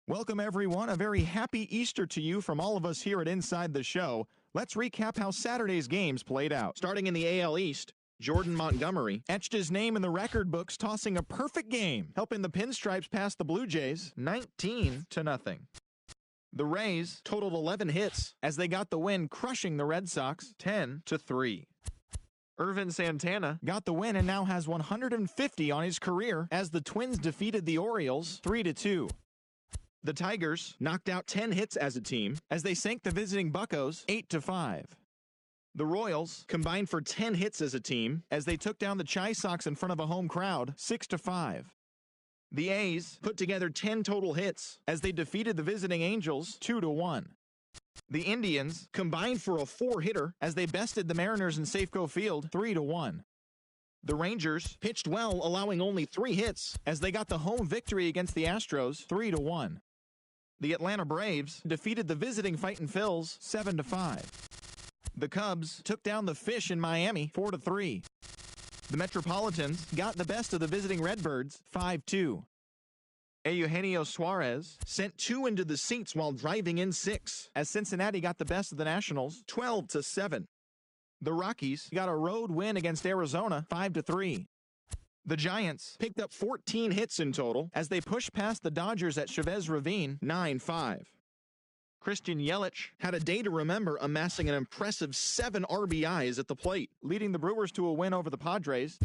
Welcome, everyone. A very happy Easter to you from all of us here at Inside the Show. Let's recap how Saturday's games played out. Starting in the AL East, Jordan Montgomery etched his name in the record books, tossing a perfect game, helping the Pinstripes pass the Blue Jays 19-0. The Rays totaled 11 hits as they got the win, crushing the Red Sox 10-3. Irvin Santana got the win and now has 150 on his career as the Twins defeated the Orioles 3-2. The Tigers knocked out 10 hits as a team as they sank the visiting Buccos 8-5. The Royals combined for 10 hits as a team as they took down the Chi Sox in front of a home crowd 6-5. The A's put together 10 total hits as they defeated the visiting Angels 2-1. The Indians combined for a 4-hitter as they bested the Mariners in Safeco Field 3-1. The Rangers pitched well, allowing only 3 hits as they got the home victory against the Astros 3-1. The Atlanta Braves defeated the visiting Fightin' Phils 7-5. The Cubs took down the Fish in Miami 4-3. The Metropolitans got the best of the visiting Redbirds 5-2. Eugenio Suarez sent 2 into the seats while driving in 6 as Cincinnati got the best of the Nationals 12-7. The Rockies got a road win against Arizona 5-3. The Giants picked up 14 hits in total as they pushed past the Dodgers at Chavez Ravine 9-5. Christian Yelich had a day to remember, amassing an impressive 7 RBIs at the plate, leading the Brewers to a win over the Padres.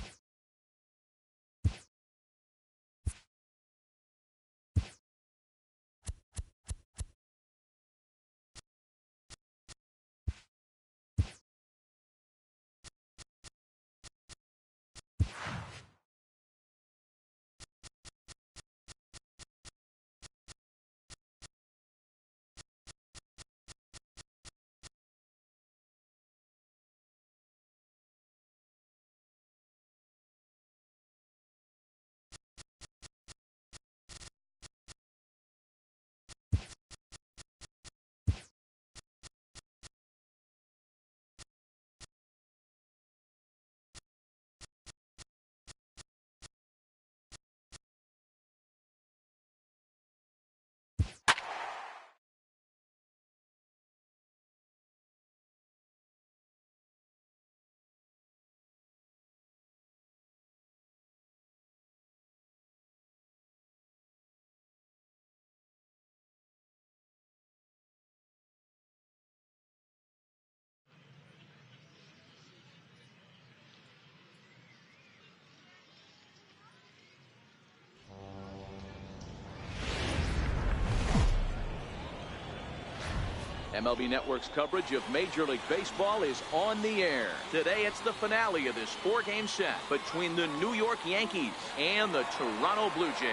MLB Network's coverage of Major League Baseball is on the air. Today, it's the finale of this 4-game set between the New York Yankees and the Toronto Blue Jays.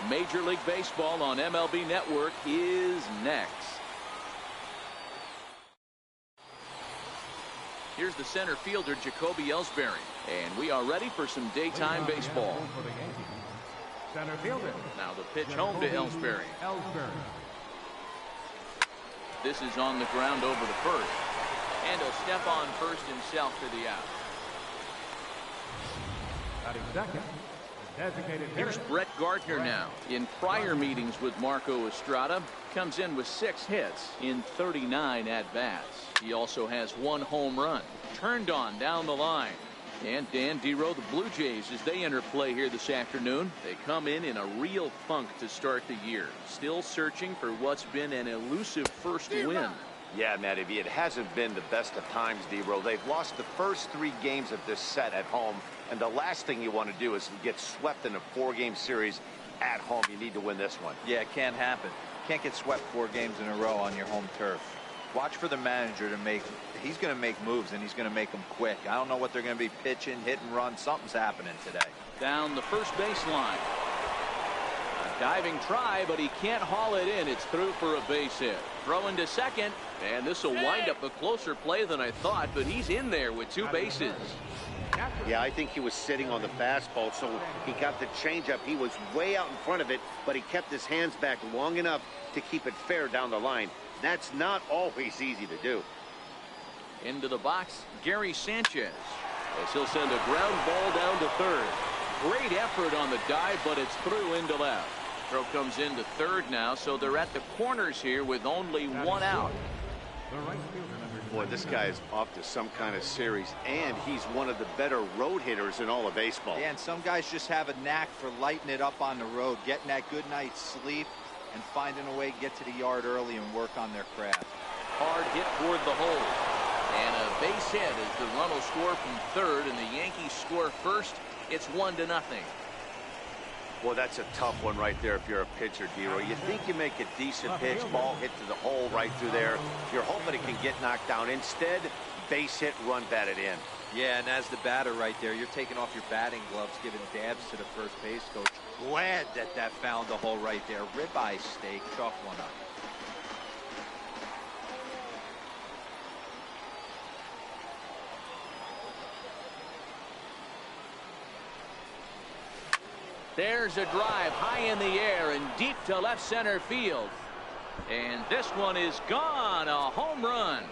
Major League Baseball on MLB Network is next. Here's the center fielder, Jacoby Ellsbury. And we are ready for some daytime baseball. Center fielder. Now the pitch home to Ellsbury. This is on the ground over to first. And he'll step on first himself for the out. Batting second. Designated Here's Brett Gardner now. In prior meetings with Marco Estrada, comes in with 6 hits in 39 at-bats. He also has 1 home run. Turned on down the line. And Dan Dero, the Blue Jays, as they enter play here this afternoon, they come in a real funk to start the year. Still searching for what's been an elusive first win. Yeah, Matty, it hasn't been the best of times, Dero. They've lost the first 3 games of this set at home, and the last thing you want to do is get swept in a 4-game series at home. You need to win this one. Yeah, it can't happen. Can't get swept 4 games in a row on your home turf. Watch for the manager to make. He's going to make moves, and he's going to make them quick. I don't know what they're going to be pitching, hit and run. Something's happening today. Down the first baseline. A diving try, but he can't haul it in. It's through for a base hit. Throwing to second, and this will wind up a closer play than I thought, but he's in there with 2 bases. Yeah, I think he was sitting on the fastball, so he got the changeup. He was way out in front of it, but he kept his hands back long enough to keep it fair down the line. That's not always easy to do. Into the box, Gary Sanchez, as he'll send a ground ball down to third. Great effort on the dive, but it's through into left. Throw comes into third now, so they're at the corners here with only one out. The right fielder, number Boy, this guy is off to some kind of series, and he's one of the better road hitters in all of baseball. Yeah, and some guys just have a knack for lighting it up on the road, getting that good night's sleep, and finding a way to get to the yard early and work on their craft. Hard hit toward the hole. And a base hit as the run will score from third, and the Yankees score first. It's 1-0. Well, that's a tough one right there if you're a pitcher, Dero. You think you make a decent pitch, ball hit to the hole right through there. You're hoping it can get knocked down. Instead, base hit, run batted in. Yeah, and as the batter right there, you're taking off your batting gloves, giving dabs to the first base coach. Glad that found the hole right there. Ribeye steak, chalk one up. There's a drive high in the air and deep to left center field. And this one is gone. A home run.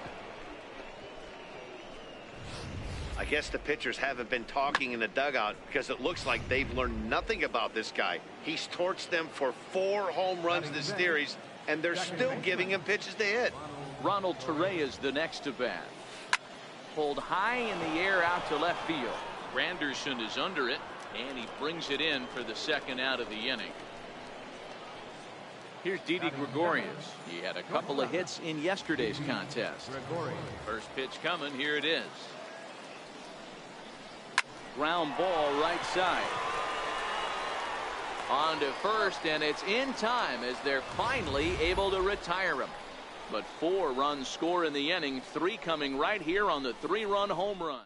I guess the pitchers haven't been talking in the dugout because it looks like they've learned nothing about this guy. He's torched them for 4 home runs this series, and they're still giving him pitches to hit. Ronald Torre is the next to bat. Pulled high in the air out to left field. Granderson is under it, and he brings it in for the second out of the inning. Here's Didi Gregorius. He had a couple of hits in yesterday's contest. First pitch coming. Here it is. Ground ball right side. On to first, and it's in time as they're finally able to retire him. But 4 runs score in the inning, 3 coming right here on the 3-run home run.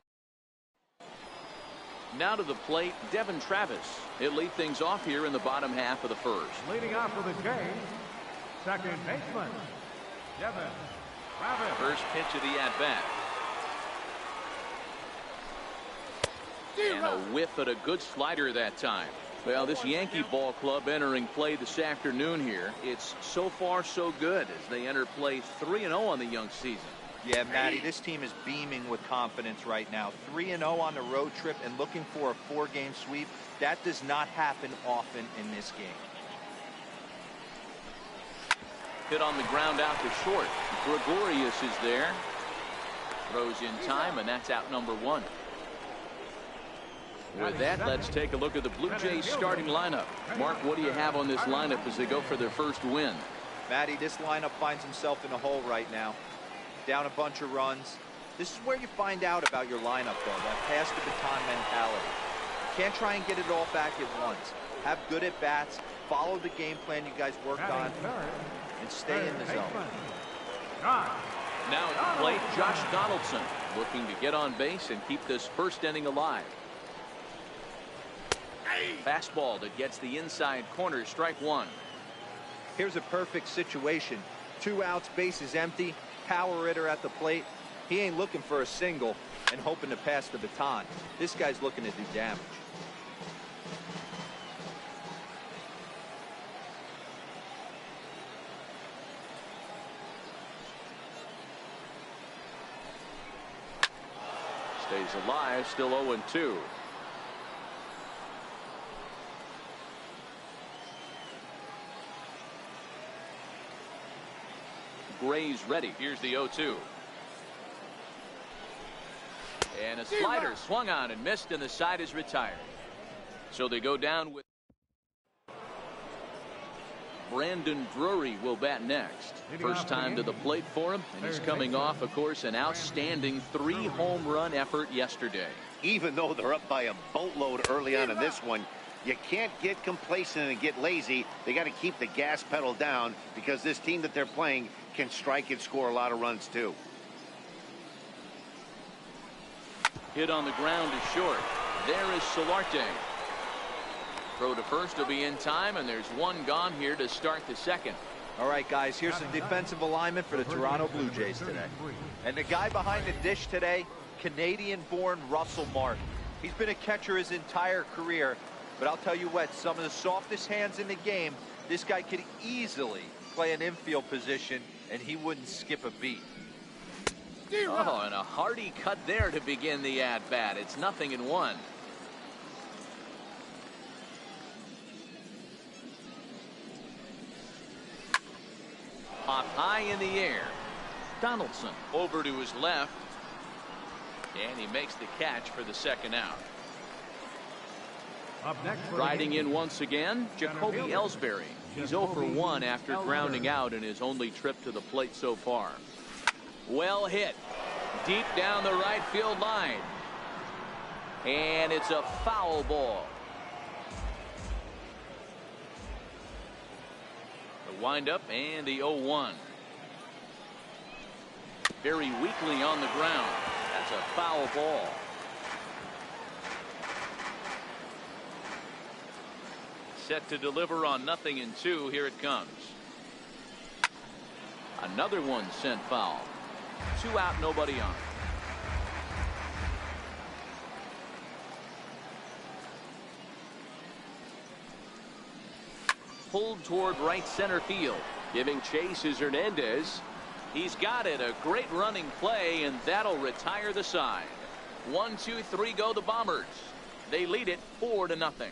Now to the plate, Devin Travis. He'll lead things off here in the bottom half of the first. leading off for the Jays, second baseman, Devin Travis. First pitch of the at-bat. And a whiff at a good slider that time. Well, this Yankee ball club entering play this afternoon here, it's so far so good as they enter play 3-0 on the young season. Yeah, Matty, this team is beaming with confidence right now. 3-0 on the road trip and looking for a 4-game sweep. That does not happen often in this game. Hit on the ground out to short. Gregorius is there. Throws in time, and that's out number 1. With that, let's take a look at the Blue Jays starting lineup. Mark, what do you have on this lineup as they go for their first win? Matty, this lineup finds himself in a hole right now. Down a bunch of runs. This is where you find out about your lineup, though, that pass the baton mentality. You can't try and get it all back at once. Have good at bats, follow the game plan you guys worked on, and stay in the zone. Now at the plate, Josh Donaldson looking to get on base and keep this first inning alive. Fastball that gets the inside corner, strike 1. Here's a perfect situation. 2 outs, bases empty, power hitter at the plate. He ain't looking for a single and hoping to pass the baton. This guy's looking to do damage. Stays alive, still 0-2. Gray's ready. Here's the 0-2. And a slider swung on and missed, and the side is retired. So they go down with Brandon Drury will bat next. First time to the plate for him, and he's coming off, of course, an outstanding 3-home run effort yesterday. Even though they're up by a boatload early on in this one, you can't get complacent and get lazy. They got to keep the gas pedal down because this team that they're playing can strike and score a lot of runs too. Hit on the ground is short. There is Solarte. Throw to first will be in time, and there's 1 gone here to start the second. All right, guys, here's the defensive alignment for the Toronto Blue Jays today. And the guy behind the dish today, Canadian-born Russell Martin. He's been a catcher his entire career, but I'll tell you what, some of the softest hands in the game, this guy could easily play an infield position, and he wouldn't skip a beat. Oh, and a hearty cut there to begin the at-bat. It's 0-1. popped high in the air. Donaldson over to his left. And he makes the catch for the second out. Up next for Riding the in once again, Jacoby Ellsbury. He's 0 for 1 after grounding out in his only trip to the plate so far. Well hit. Deep down the right field line. And it's a foul ball. The windup and the 0-1. Very weakly on the ground. That's a foul ball. Set to deliver on 0-2. Here it comes. Another one sent foul. 2 out, nobody on. Pulled toward right center field. Giving chase is Hernandez. He's got it. A great running play, and that'll retire the side. 1, 2, 3 go the Bombers. They lead it 4-0.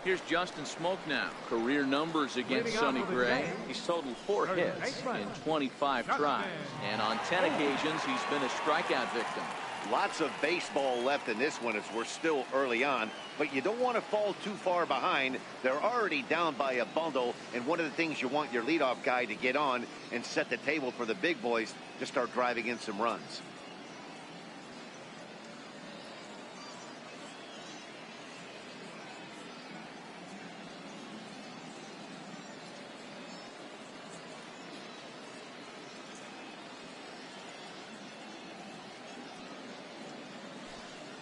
Here's Justin Smoke now. Career numbers against Sonny Gray. He's totaled 4 hits in 25 tries. And on 10 occasions, he's been a strikeout victim. Lots of baseball left in this one as we're still early on, but you don't want to fall too far behind. They're already down by a bundle, and one of the things you want your leadoff guy to get on and set the table for the big boys to start driving in some runs.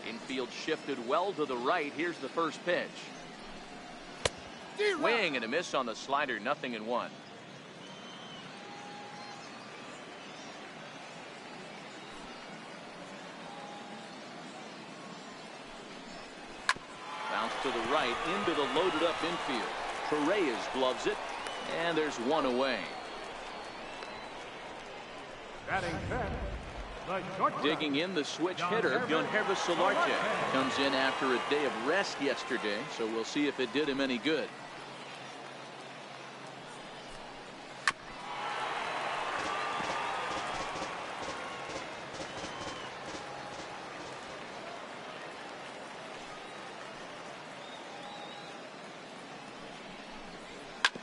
Infield shifted well to the right. Here's the first pitch. Swing and a miss on the slider. 0-1. Bounce to the right into the loaded up infield. Torreyes gloves it, and there's one away. batting fifth, the shortstop. Digging in, the switch hitter, Yonhervis Solarte, comes in after a day of rest yesterday, so we'll see if it did him any good.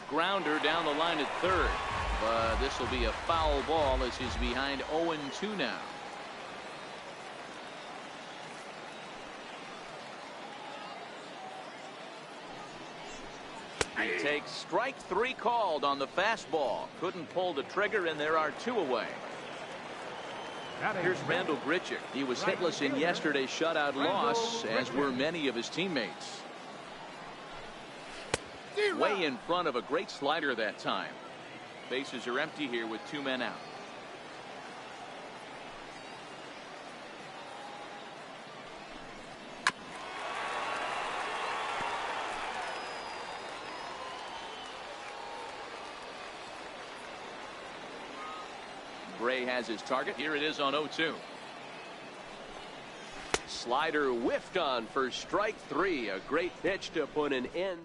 Grounder down the line at third, but this will be a foul ball as he's behind 0-2 now. He takes strike three called on the fastball. Couldn't pull the trigger, and there are two away. Here's Randall Grichuk. He was hitless in yesterday's shutout loss, as were many of his teammates. Way in front of a great slider that time. Bases are empty here with two men out. Gray has his target. Here it is on 0-2. Slider whiffed on for strike three. A great pitch to put an end.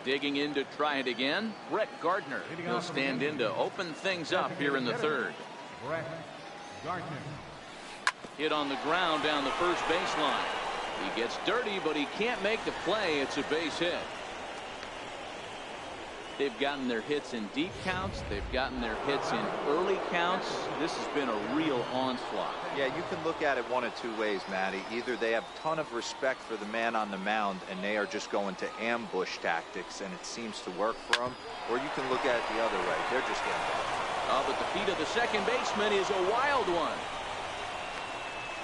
Digging in to try it again, Brett Gardner. He'll stand in to open things up here in the third. Brett Gardner. Hit on the ground down the first baseline. He gets dirty, but he can't make the play. It's a base hit. They've gotten their hits in deep counts. They've gotten their hits in early counts. This has been a real onslaught. Yeah, you can look at it one of two ways, Matty. Either they have a ton of respect for the man on the mound and they are just going to ambush tactics and it seems to work for them, or you can look at it the other way. They're just getting better. Oh, but the feet of the second baseman is a wild one.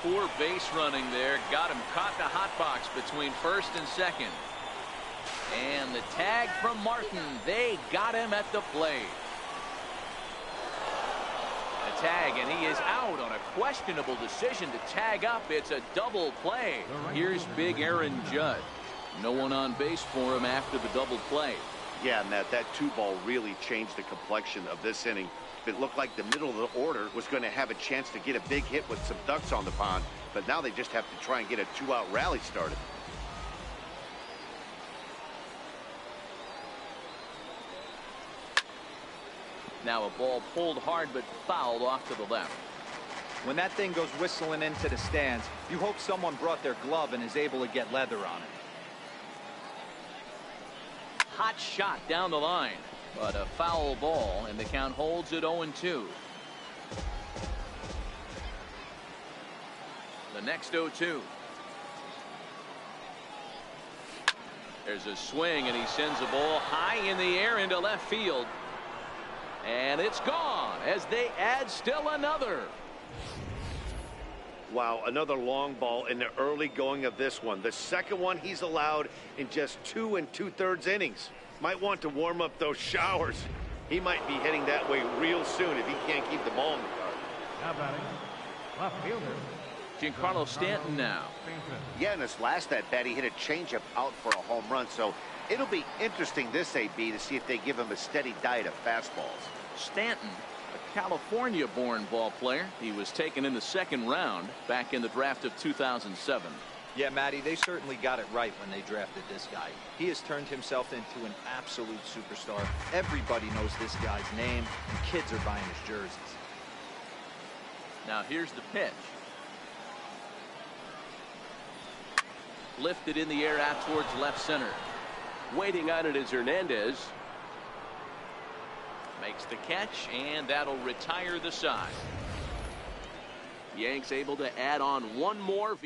Poor base running there. Got him caught in the hot box between first and second. And the tag from Martin. They got him at the plate. A tag, and he is out on a questionable decision to tag up. It's a double play. Here's big Aaron Judd. No one on base for him after the double play. Yeah, and that two ball really changed the complexion of this inning. It looked like the middle of the order was going to have a chance to get a big hit with some ducks on the pond. but now they just have to try and get a 2-out rally started. Now a ball pulled hard but fouled off to the left. When that thing goes whistling into the stands, you hope someone brought their glove and is able to get leather on it. Hot shot down the line, but a foul ball, and the count holds at 0-2. The next 0-2. There's a swing, and he sends a ball high in the air into left field. And it's gone as they add still another. Wow, another long ball in the early going of this one. The second one he's allowed in just 2 2/3 innings. Might want to warm up those showers. He might be heading that way real soon if he can't keep the ball in the yard. Now batting, left fielder. Giancarlo Stanton now. Yeah, in his last at-bat, he hit a changeup out for a home run. So it'll be interesting this AB to see if they give him a steady diet of fastballs. Stanton, a California-born ball player. He was taken in the second round back in the draft of 2007. Yeah, Matty, they certainly got it right when they drafted this guy. He has turned himself into an absolute superstar. Everybody knows this guy's name, and kids are buying his jerseys. Now here's the pitch. Lifted in the air out towards left center. Waiting on it is Hernandez. Makes the catch, and that'll retire the side. Yanks able to add on one more.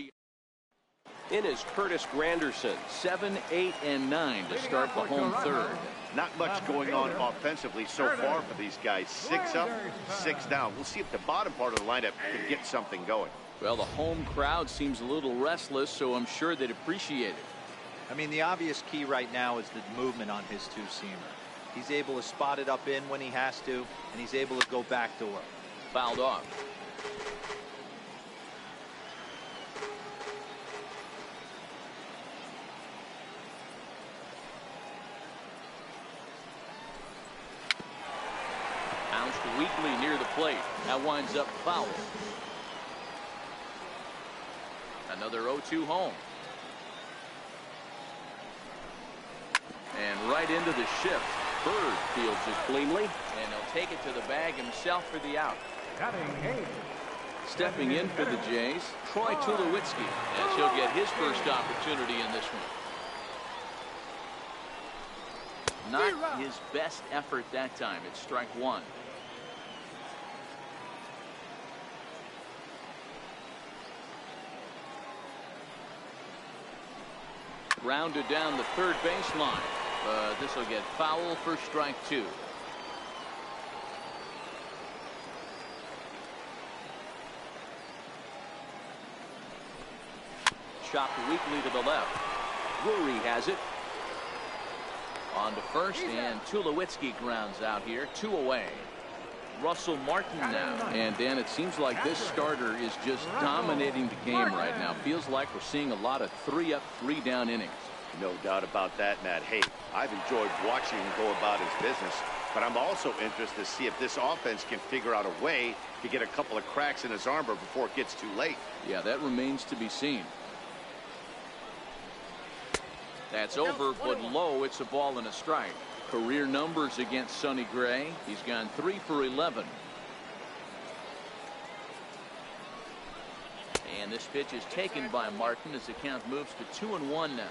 In is Curtis Granderson. 7, 8, and 9 to start the home third. Not much going on offensively so far for these guys. 6 up, 6 down. We'll see if the bottom part of the lineup can get something going. Well, the home crowd seems a little restless, so I'm sure they'd appreciate it. I mean, the obvious key right now is the movement on his two-seamer. He's able to spot it up in when he has to, and he's able to go backdoor. Fouled off. Bounced weakly near the plate. That winds up foul. Another 0-2 home. And right into the shift. Bird fields it cleanly, and he'll take it to the bag himself for the out. Stepping in for the Jays, Troy Tulowitzki, as he'll get his first opportunity in this one. Not his best effort that time. It's strike one. Rounded down the third baseline. This will get foul for strike two. Chopped weakly to the left. Drury has it. On to first, and Tulowitzki grounds out here. 2 away. Russell Martin now. And Dan, it seems like this starter is just dominating the game right now. Feels like we're seeing a lot of 3-up, 3-down innings. No doubt about that, Matt. Hey, I've enjoyed watching him go about his business, but I'm also interested to see if this offense can figure out a way to get a couple of cracks in his armor before it gets too late. Yeah, that remains to be seen. That's over, but low. It's a ball and a strike. Career numbers against Sonny Gray. He's gone 3 for 11. And this pitch is taken by Martin as the count moves to 2-1 now.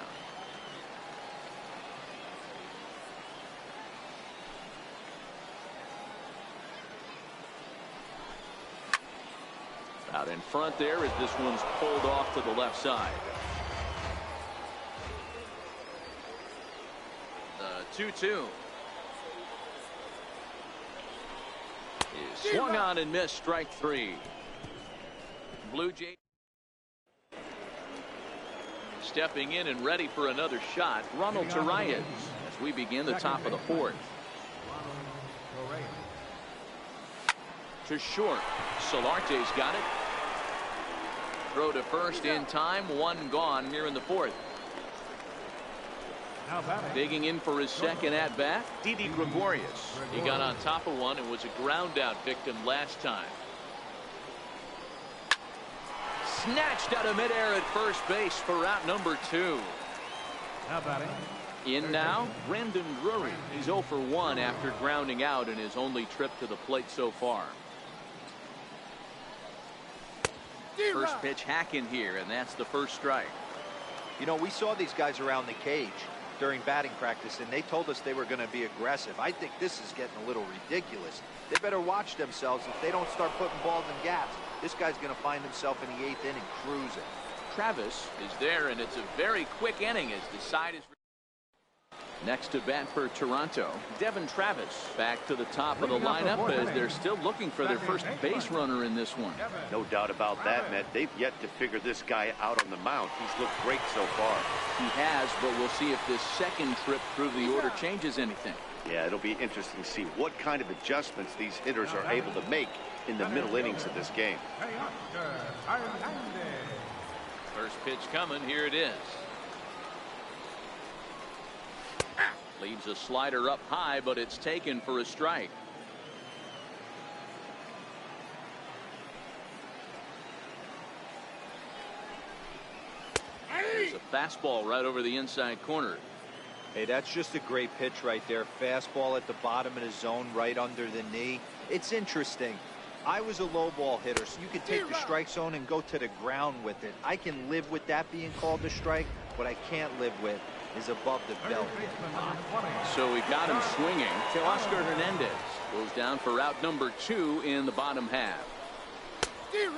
Out in front there as this one's pulled off to the left side. The 2-2. Is swung on and missed, strike three. Blue Jay stepping in and ready for another shot. Ronald Torreyes as we begin the top of the fourth. To short. Solarte's got it. Throw to first in time. One gone here in the fourth. Digging in for his second at bat, Didi Gregorius. He got on top of one and was a ground out victim last time. snatched out of midair at first base for out number 2. Now batting. In now, Brandon Drury. He's 0 for 1 after grounding out in his only trip to the plate so far. First pitch hack in here, and that's the first strike. You know, we saw these guys around the cage during batting practice, and they told us they were going to be aggressive. I think this is getting a little ridiculous. They better watch themselves. If they don't start putting balls in gaps, this guy's going to find himself in the 8th inning cruising. Travis is there, and it's a very quick inning as the side is. Next to bat for Toronto, Devin Travis back to the top of the lineup as they're still looking for their first base runner in this one. No doubt about that, Matt. They've yet to figure this guy out on the mound. He's looked great so far. He has, but we'll see if this second trip through the order changes anything. Yeah, it'll be interesting to see what kind of adjustments these hitters are able to make in the middle innings of this game. First pitch coming. Here it is. Leaves a slider up high, but it's taken for a strike. There's a fastball right over the inside corner. Hey, that's just a great pitch right there. Fastball at the bottom of the zone, right under the knee. It's interesting. I was a low ball hitter, so you can take the strike zone and go to the ground with it. I can live with that being called a strike. What I can't live with is above the belt. So we got him swinging. Oscar Hernandez goes down for out number 2 in the bottom half.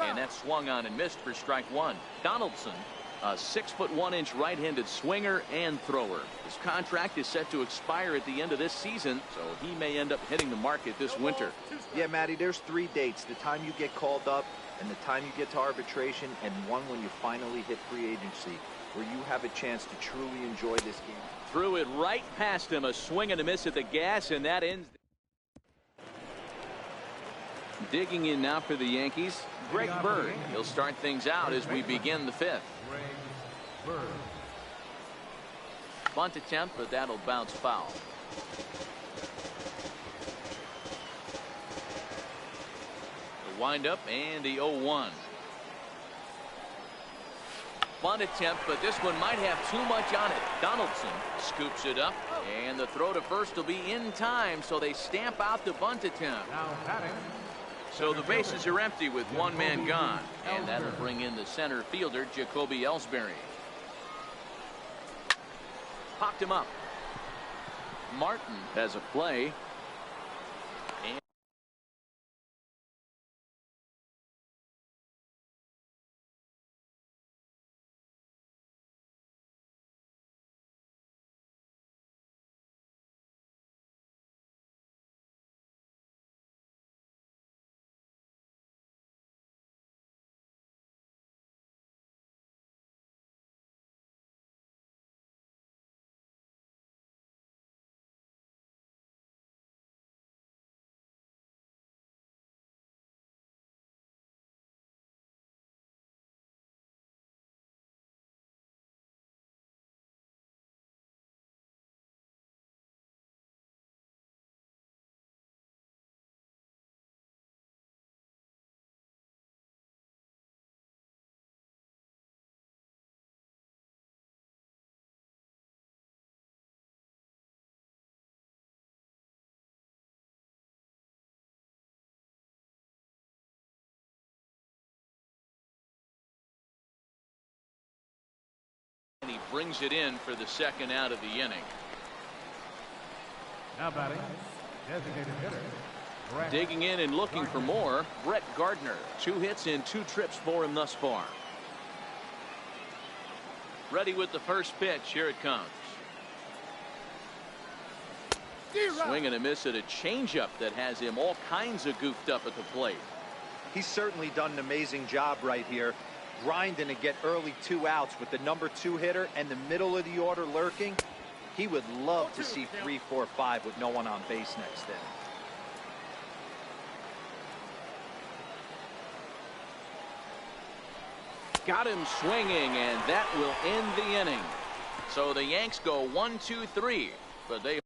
And that swung on and missed for strike 1. Donaldson, a 6'1" right-handed swinger and thrower. His contract is set to expire at the end of this season, so he may end up hitting the market this winter. Yeah, Matty, there's 3 dates: the time you get called up, and the time you get to arbitration, and one when you finally hit free agency, where you have a chance to truly enjoy this game. Threw it right past him, a swing and a miss at the gas, and that ends. Digging in now for the Yankees, Greg Bird. He'll start things out as we begin the 5th. Bunt attempt, but that'll bounce foul. The windup and the 0-1. Bunt attempt, but this one might have too much on it. Donaldson scoops it up, and the throw to first will be in time, so they stamp out the bunt attempt. So the bases are empty with one man gone, and that'll bring in the center fielder, Jacoby Ellsbury. Popped him up. Martin has a play. And he brings it in for the second out of the inning. Now batting, designated hitter. Digging in and looking for more, Brett Gardner. 2 hits in 2 trips for him thus far. Ready with the first pitch. Here it comes. Swing and a miss at a changeup that has him all kinds of goofed up at the plate. He's certainly done an amazing job right here, grinding to get early 2 outs with the number 2 hitter and the middle of the order lurking. He would love to see 3, 4, 5 with no one on base next inning. Got him swinging, and that will end the inning. So the Yanks go 1, 2, 3, but they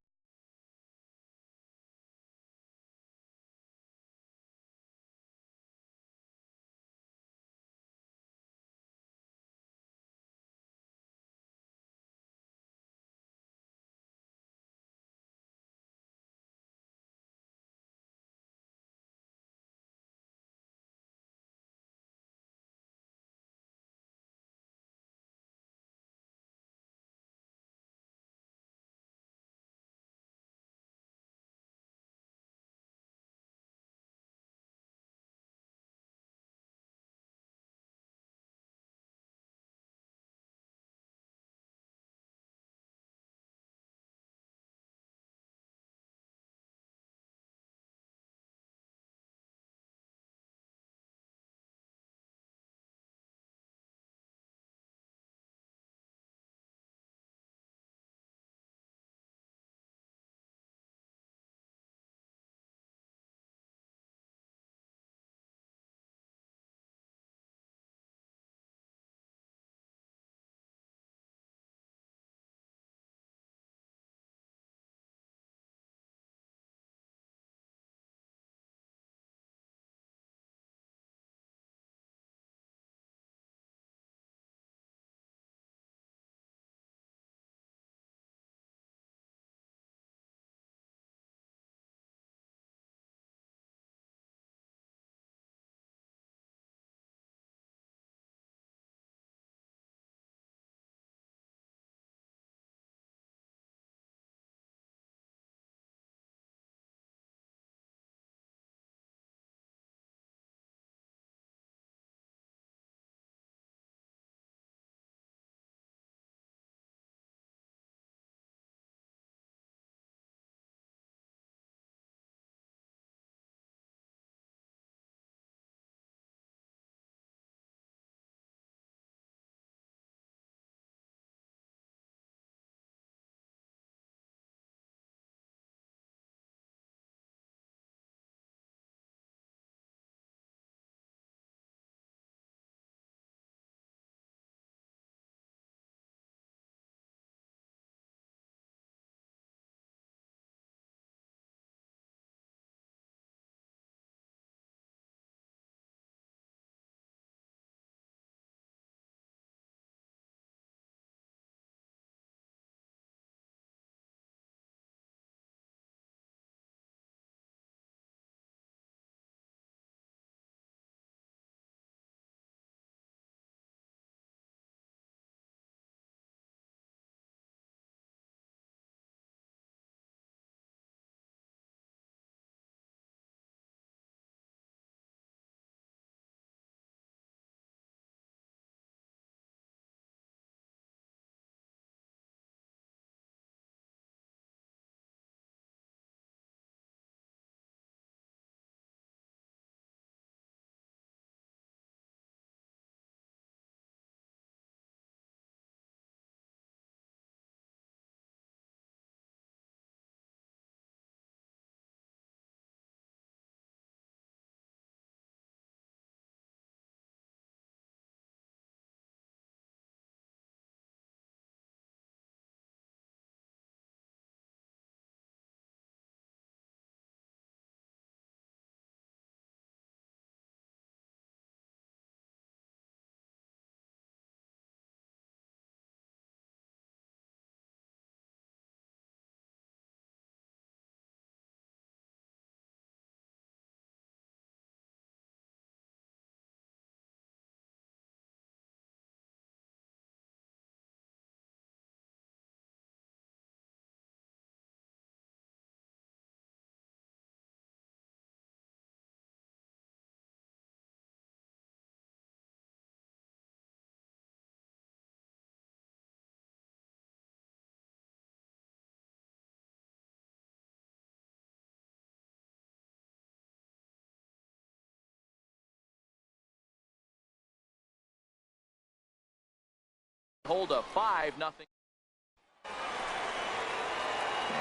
hold a 5-0.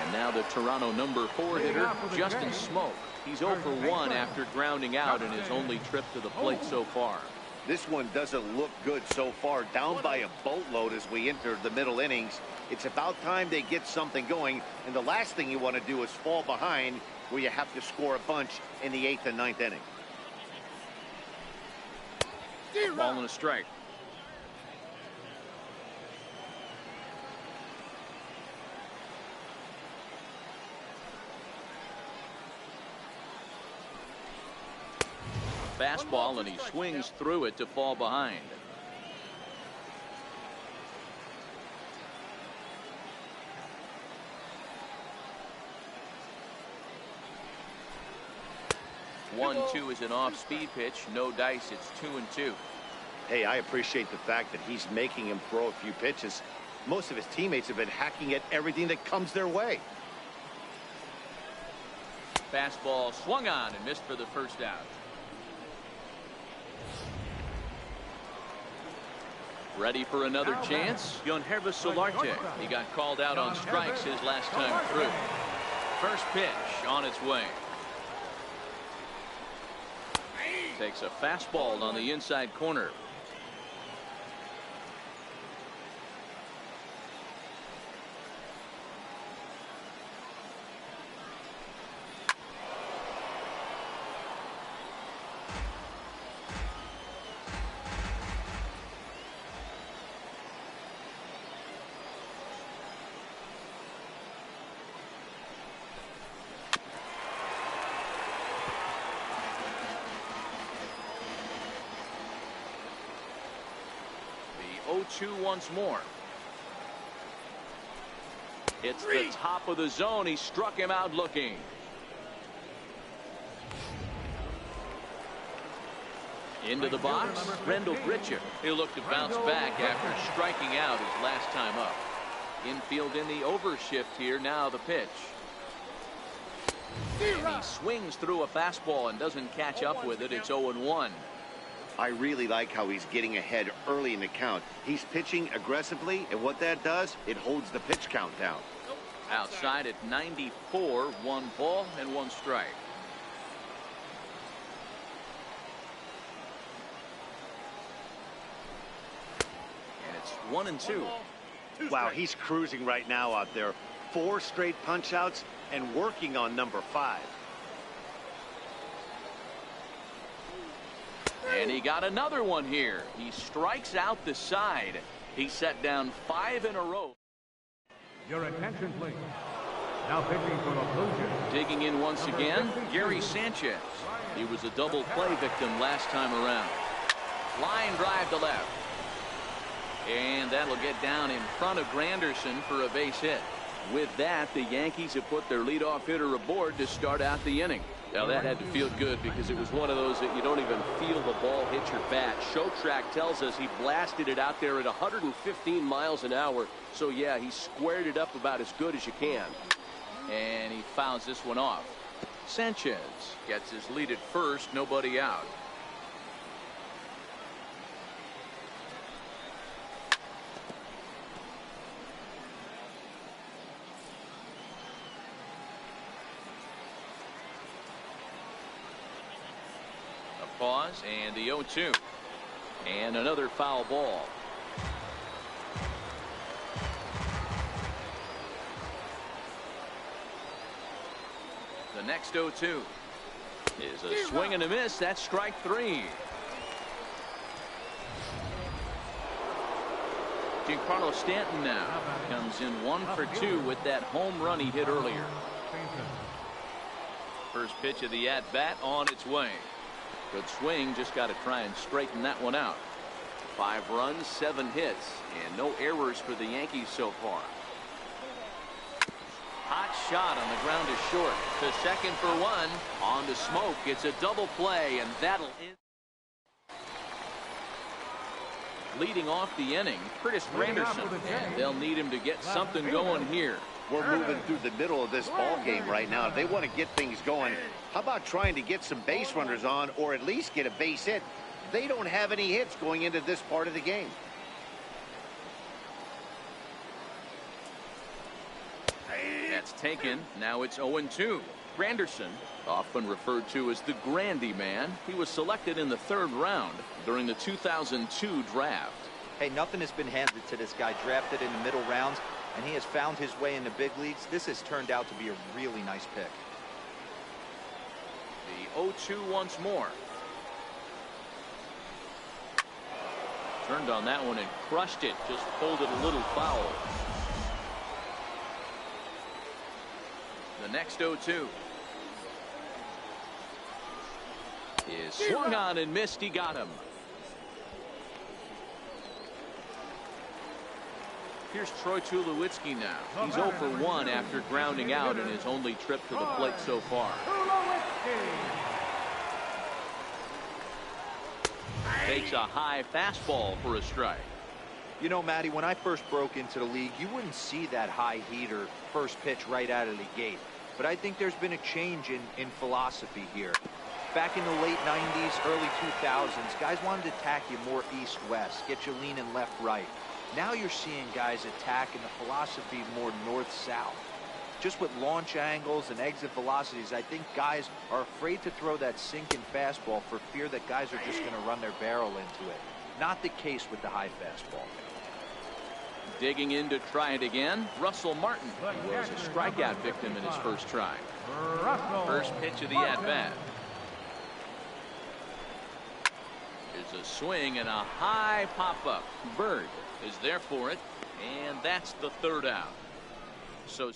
And now the Toronto number 4 hitter, Justin Smoak. He's 0 for 1 after grounding out in his only trip to the plate so far. This one doesn't look good so far. Down by a boatload as we enter the middle innings. It's about time they get something going. And the last thing you want to do is fall behind where you have to score a bunch in the 8th and 9th inning. Ball and a strike. Fastball, and he swings through it to fall behind. One, 2 is an off-speed pitch. No dice. It's 2-2. Hey, I appreciate the fact that he's making him throw a few pitches. Most of his teammates have been hacking at everything that comes their way. Fastball swung on and missed for the first out. Ready for another chance? Yonhervis Solarte. He got called out on strikes his last time through. First pitch on its way. Takes a fastball on the inside corner. The 0-2 once more. It's the top of the zone. He struck him out looking. Into the box, Rendell Gritcher. He'll look to bounce back after striking out his last time up. Infield in the overshift here. Now the pitch. And he swings through a fastball and doesn't catch up with it. It's 0-1. I really like how he's getting ahead early in the count. He's pitching aggressively, and what that does, it holds the pitch count down. Outside at 94, 1 ball and 1 strike. And it's 1-2. Wow, he's cruising right now out there. 4 straight punch outs and working on number 5. And he got another one here. He strikes out the side. He set down 5 in a row. Your attention, please. Now pitching for the Blue Jays. Digging in once again, Gary Sanchez. He was a double play victim last time around. Line drive to left. And that'll get down in front of Granderson for a base hit. With that, the Yankees have put their leadoff hitter aboard to start out the inning. Now that had to feel good because it was one of those that you don't even feel the ball hit your bat. Show track tells us he blasted it out there at 115 miles an hour. So yeah, he squared it up about as good as you can. And he fouls this one off. Sanchez gets his lead at first, nobody out. Pause and the 0-2 and another foul ball. The next 0-2 is a swing and a miss. That's strike 3. Giancarlo Stanton now comes in 1 for 2 with that home run he hit earlier. First pitch of the at-bat on its way. Good swing, just got to try and straighten that one out. 5 runs, 7 hits, and no errors for the Yankees so far. Hot shot on the ground is short. To second for 1. On to Smoak. It's a double play, and that'll end. Leading off the inning, Curtis Granderson. And they'll need him to get something going here. We're moving through the middle of this ball game right now. If they want to get things going, how about trying to get some base runners on or at least get a base hit? They don't have any hits going into this part of the game. taken. Now it's 0-2. Granderson, often referred to as the Grandy Man, he was selected in the 3rd round during the 2002 draft. Hey, nothing has been handed to this guy. Drafted in the middle rounds, and he has found his way in the big leagues. This has turned out to be a really nice pick. The 0-2 once more. Turned on that one and crushed it. Just pulled it a little foul. The next 0-2 is swung on and missed. He got him. Here's Troy Tulowitzki now. He's 0 for 1 after grounding out in his only trip to the plate so far. Takes a high fastball for a strike. You know, Matty, when I first broke into the league, you wouldn't see that high heater first pitch right out of the gate. But I think there's been a change in philosophy here. Back in the late 90s, early 2000s, guys wanted to attack you more east-west, get you leaning left-right. Now you're seeing guys attack in the philosophy more north-south. Just with launch angles and exit velocities, I think guys are afraid to throw that sinking fastball for fear that guys are just going to run their barrel into it. Not the case with the high fastball. Digging in to try it again, Russell Martin was a strikeout victim in his first try. First pitch of the at-bat. Here's a swing and a high pop-up. Bird is there for it, and that's the 3rd out. So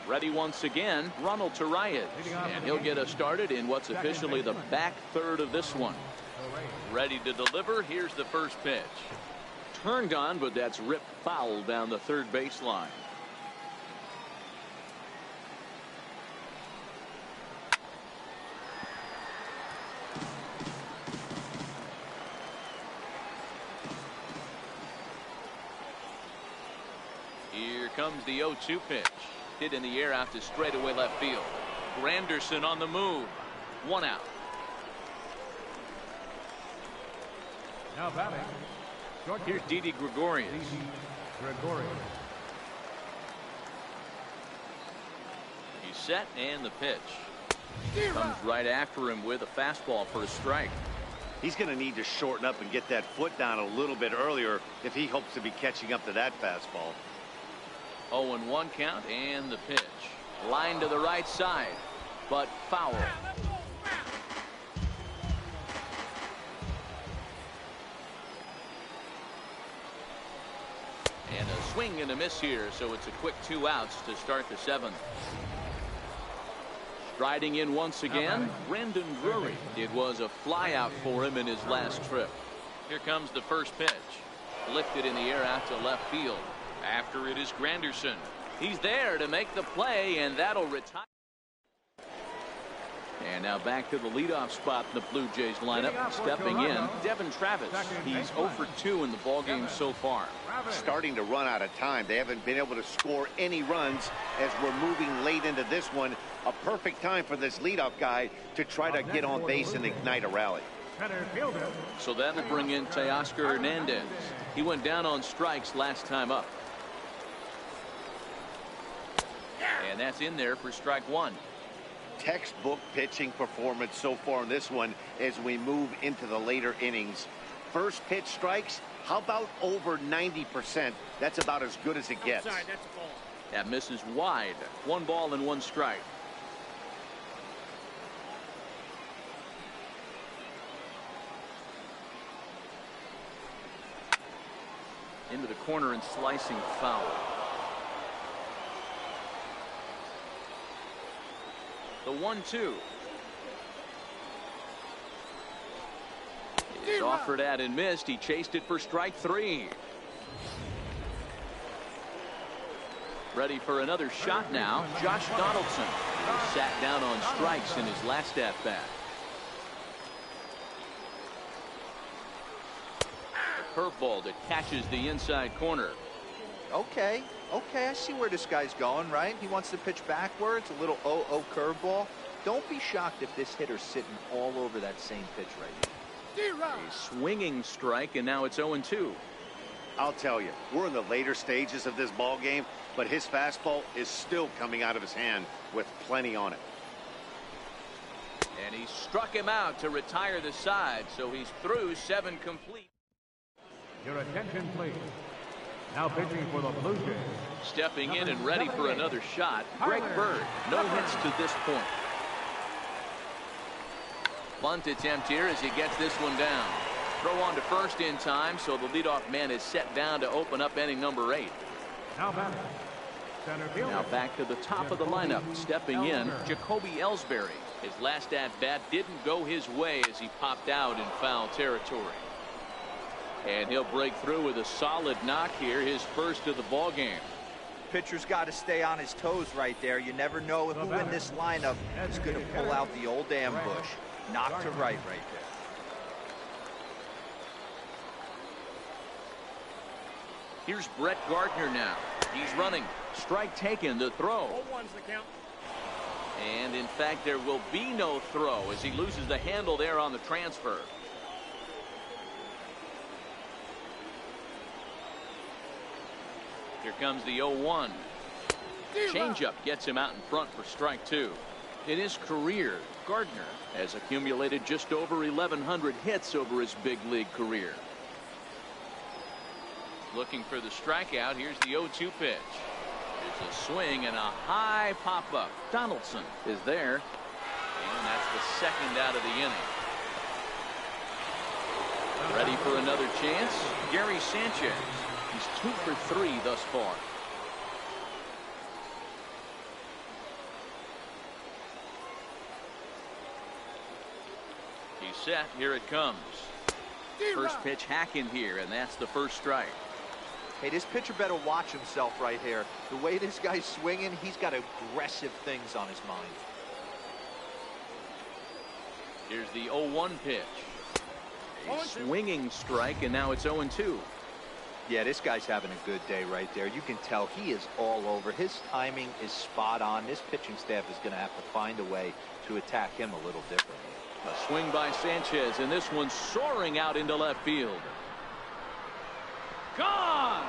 ready once again, Ronald Torreyes, and he'll get us started in what's officially the back 3rd of this one. Ready to deliver. Here's the first pitch. Turned on, but that's ripped foul down the 3rd baseline. Here comes the 0-2 pitch. Hit in the air out to straightaway left field. Granderson on the move. 1 out. Now batting. Here's Didi Gregorius. He's set, and the pitch comes right after him with a fastball for a strike. He's going to need to shorten up and get that foot down a little bit earlier if he hopes to be catching up to that fastball. 0-1 count, and the pitch. Line to the right side, but foul. And a swing and a miss here, so it's a quick 2 outs to start the 7th. Striding in once again, Brandon Drury. It was a fly out for him in his last trip. Here comes the first pitch. Lifted in the air out to left field. After it is Granderson. He's there to make the play, and that'll retire. And now back to the leadoff spot in the Blue Jays lineup. Stepping in, Devin Travis. He's 0 for 2 in the ballgame so far. Starting to run out of time. They haven't been able to score any runs as we're moving late into this one. A perfect time for this leadoff guy to try to get on base and ignite a rally. So that'll bring in Teoscar Hernandez. He went down on strikes last time up. And that's in there for strike 1. Textbook pitching performance so far in this one as we move into the later innings. First pitch strikes, how about over 90%? That's about as good as it gets. That misses wide. 1 ball and 1 strike. Into the corner and slicing foul. The 1-2 is offered at and missed. He chased it for strike 3. Ready for another shot now. Josh Donaldson, who sat down on strikes in his last at bat. A curveball that catches the inside corner. Okay, I see where this guy's going, right? He wants to pitch backwards, a little 0-0 curveball. Don't be shocked if this hitter's sitting all over that same pitch right here. A swinging strike, and now it's 0-2. I'll tell you, we're in the later stages of this ball game, but his fastball is still coming out of his hand with plenty on it. And he struck him out to retire the side, so he's through 7 complete. Your attention, please. Now pitching for the Blue Jays. Stepping in and ready for another shot, Greg Bird. No hits to this point. Bunt attempt here as he gets this one down. Throw on to first in time, so the leadoff man is set down to open up inning number 8. Now back. Center field. Now back to the top of the lineup. Stepping in, Jacoby Ellsbury. His last at-bat didn't go his way as he popped out in foul territory. And he'll break through with a solid knock here, his first of the ball game. Pitcher's got to stay on his toes right there. You never know who in this lineup is going to pull out the old ambush. Knock to right there. Here's Brett Gardner now. He's running. Strike taken, the throw. 0-1's the count. And in fact, there will be no throw as he loses the handle there on the transfer. Here comes the 0-1. Changeup gets him out in front for strike 2. In his career, Gardner has accumulated just over 1,100 hits over his big league career. Looking for the strikeout. Here's the 0-2 pitch. There's a swing and a high pop-up. Donaldson is there. And that's the second out of the inning. Ready for another chance? Gary Sanchez. He's 2 for 3 thus far. He's set. Here it comes. First pitch hack in here, and that's the first strike. Hey, this pitcher better watch himself right here. The way this guy's swinging, he's got aggressive things on his mind. Here's the 0-1 pitch. A swinging strike, and now it's 0-2. Yeah, this guy's having a good day right there. You can tell he is all over. His timing is spot on. This pitching staff is going to have to find a way to attack him a little differently. A swing by Sanchez, and this one soaring out into left field. Gone!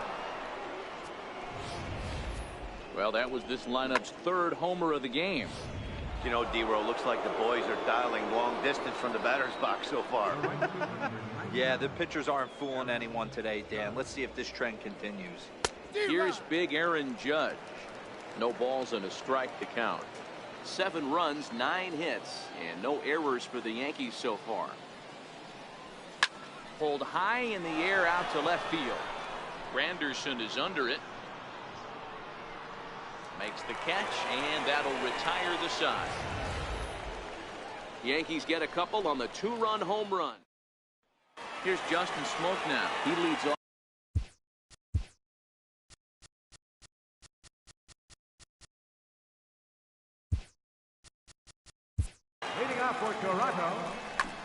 Well, that was this lineup's 3rd homer of the game. You know, D-Row, looks like the boys are dialing long distance from the batter's box so far. Yeah, the pitchers aren't fooling anyone today, Dan. Let's see if this trend continues. Here's big Aaron Judge. No balls and a strike to count. 7 runs, 9 hits, and no errors for the Yankees so far. Pulled high in the air out to left field. Granderson is under it. Makes the catch, and that'll retire the side. Yankees get a couple on the 2-run home run. Here's Justin Smoke now. He leads off. Leading off for Toronto,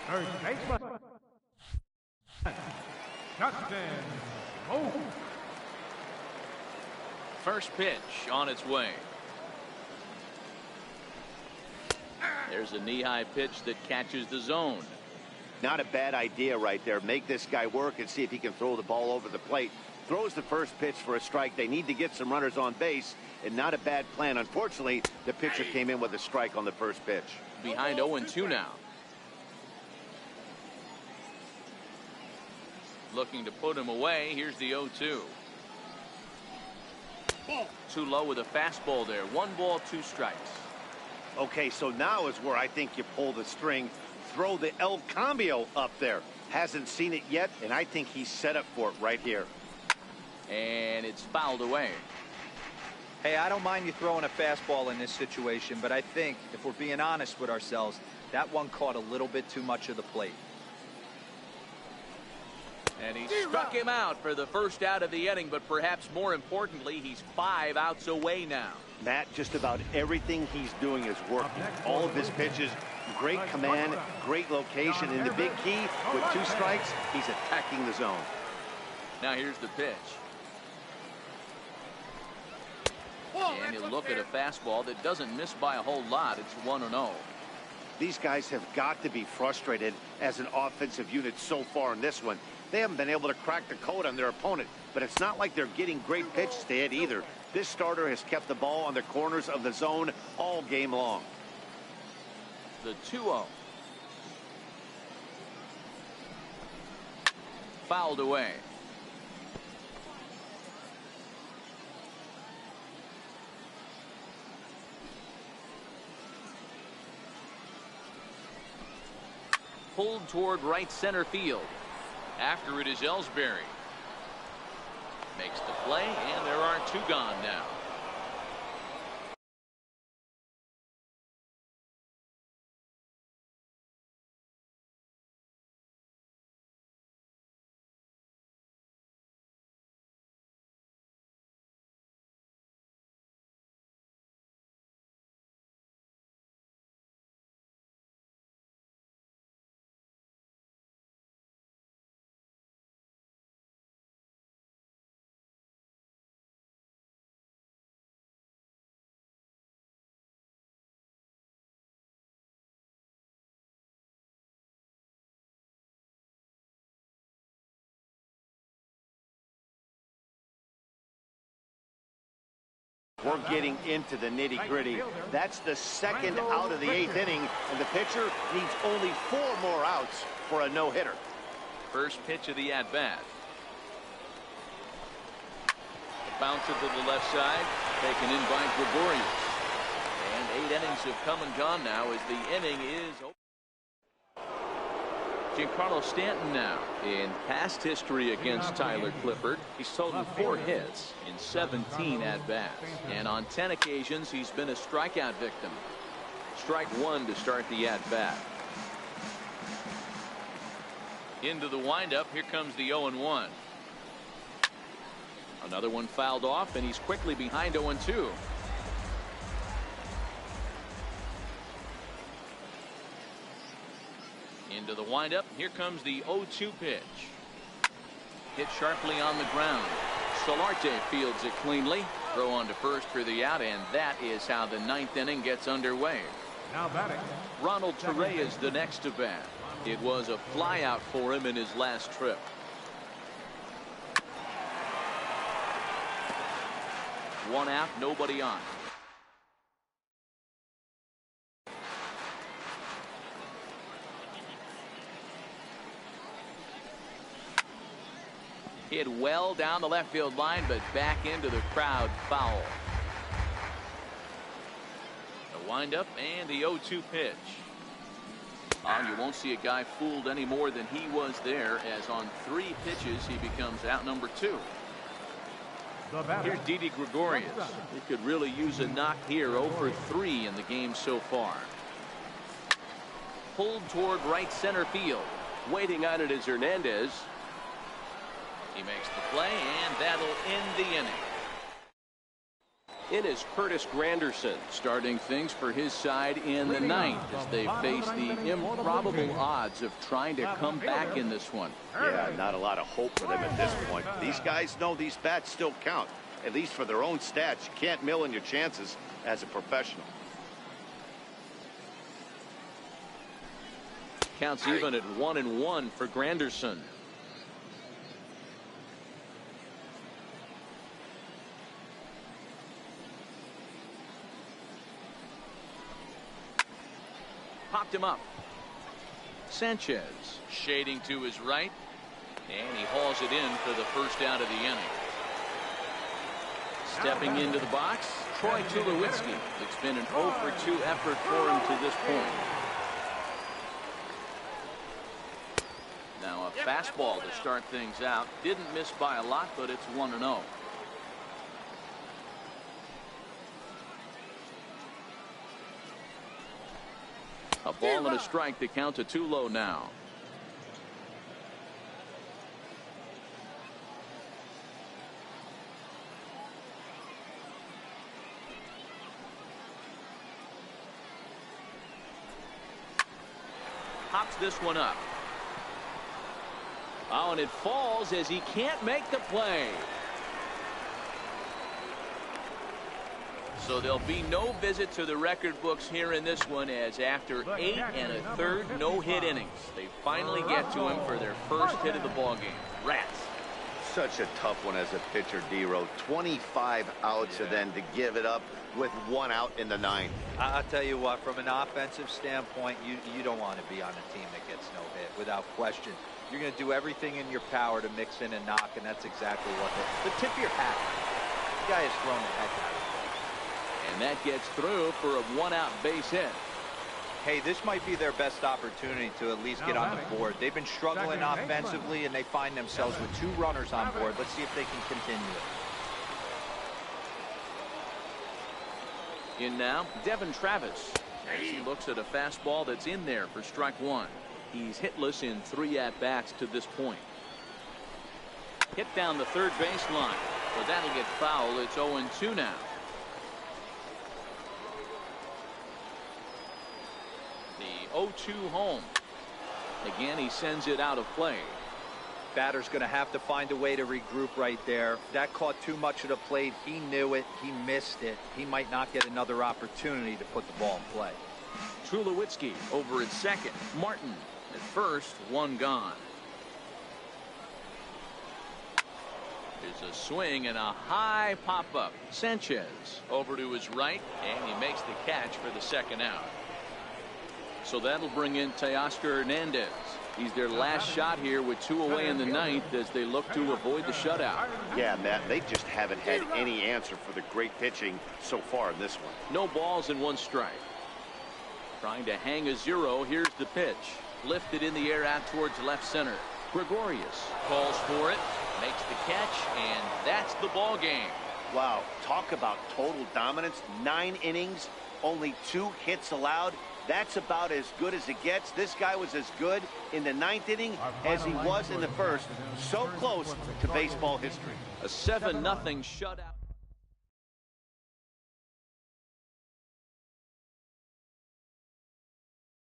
third baseman, Justin. Oh. First pitch on its way. There's a knee-high pitch that catches the zone. Not a bad idea right there. Make this guy work and see if he can throw the ball over the plate. Throws the first pitch for a strike. They need to get some runners on base, and not a bad plan. Unfortunately, the pitcher came in with a strike on the first pitch. Behind 0-2 now. Looking to put him away. Here's the 0-2. Too low with a fastball there. 1 ball, 2 strikes. Okay, so now is where I think you pull the string. Throw the El Cambio up there. Hasn't seen it yet, and I think he's set up for it right here. And it's fouled away. Hey, I don't mind you throwing a fastball in this situation, but I think, if we're being honest with ourselves, that one caught a little bit too much of the plate. And he struck him out for the first out of the inning, but perhaps more importantly, he's 5 outs away now. Matt, just about everything he's doing is working. All of his pitches, great command, great location, and the big key, with 2 strikes, he's attacking the zone. Now here's the pitch. And you look at a fastball that doesn't miss by a whole lot. It's 1-0. These guys have got to be frustrated as an offensive unit so far in this one. They haven't been able to crack the code on their opponent, but it's not like they're getting great pitches to hit either. This starter has kept the ball on the corners of the zone all game long. The 2-0. Fouled away. Pulled toward right center field. After it is Ellsbury. Makes the play, and there are 2 gone now. We're getting into the nitty-gritty. That's the second out of the 8th inning, and the pitcher needs only 4 more outs for a no-hitter. First pitch of the at-bat. Bouncer to the left side, taken in by Gregorius. And 8 innings have come and gone now as the inning is over. Giancarlo Stanton now. In past history against Tyler Clippard, he's totaled 4 hits in 17 at-bats. And on 10 occasions, he's been a strikeout victim. Strike 1 to start the at-bat. Into the windup, here comes the 0-1. Another one fouled off, and he's quickly behind 0-2. Into the windup. Here comes the 0-2 pitch. Hit sharply on the ground. Solarte fields it cleanly. Throw on to first for the out, and that is how the 9th inning gets underway. Now batting. Ronald Torre is the next to bat. It was a flyout for him in his last trip. One out, nobody on. Hit well down the left field line, but back into the crowd, foul. The windup and the 0-2 pitch. You won't see a guy fooled any more than he was there, as on 3 pitches he becomes out number 2. Here's Didi Gregorius. He could really use a knock here. 0 for 3 in the game so far. Pulled toward right center field. Waiting on it is Hernandez. He makes the play, and that'll end the inning. It is Curtis Granderson starting things for his side in the 9th as they face the improbable odds of trying to come back in this one. Yeah, not a lot of hope for them at this point. These guys know these bats still count, at least for their own stats. You can't mill in your chances as a professional. Counts even at 1-1 for Granderson. Popped him up. Sanchez shading to his right, and he hauls it in for the first out of the inning. Stepping into the box, Troy Tulowitzki. It's been an 0 for 2 effort for him to this point. Now a fastball to start things out. Didn't miss by a lot, but it's 1-0. A ball and a strike to count to 2 low now. Pops this one up. Oh, and it falls as he can't make the play. So there'll be no visit to the record books here in this one, as after 8 1/3 no-hit innings, they finally get to him for their first hit of the ballgame. Rats. Such a tough one as a pitcher, D-Row. 25 outs and then to give it up with 1 out in the 9th. I'll tell you what, from an offensive standpoint, you don't want to be on a team that gets no hit, without question. You're going to do everything in your power to mix in a knock, and that's exactly what the tip of your hat. The guy has thrown the heck out of it. And that gets through for a 1-out base hit. Hey, this might be their best opportunity to at least get on the board. They've been struggling offensively, and they find themselves with 2 runners on board. Let's see if they can continue it. In now, Devin Travis, as he looks at a fastball that's in there for strike 1. He's hitless in 3 at-bats to this point. Hit down the third baseline, but that'll get foul. It's 0-2 now. The 0-2 home. Again, he sends it out of play. Batter's going to have to find a way to regroup right there. That caught too much of the plate. He knew it. He missed it. He might not get another opportunity to put the ball in play. Tulowitzki over at second. Martin at first. 1 gone. There's a swing and a high pop-up. Sanchez over to his right, and he makes the catch for the 2nd out. So that'll bring in Teoscar Hernandez. He's their last shot here with 2 away in the 9th as they look to avoid the shutout. Yeah, Matt, they just haven't had any answer for the great pitching so far in this one. No balls and 1 strike. Trying to hang a 0. Here's the pitch. Lifted in the air out towards left center. Gregorius calls for it, makes the catch, and that's the ball game. Wow, talk about total dominance. 9 innings, only 2 hits allowed. That's about as good as it gets. This guy was as good in the 9th inning as he was in the 1st. So close to baseball history. A 7-0 shutout.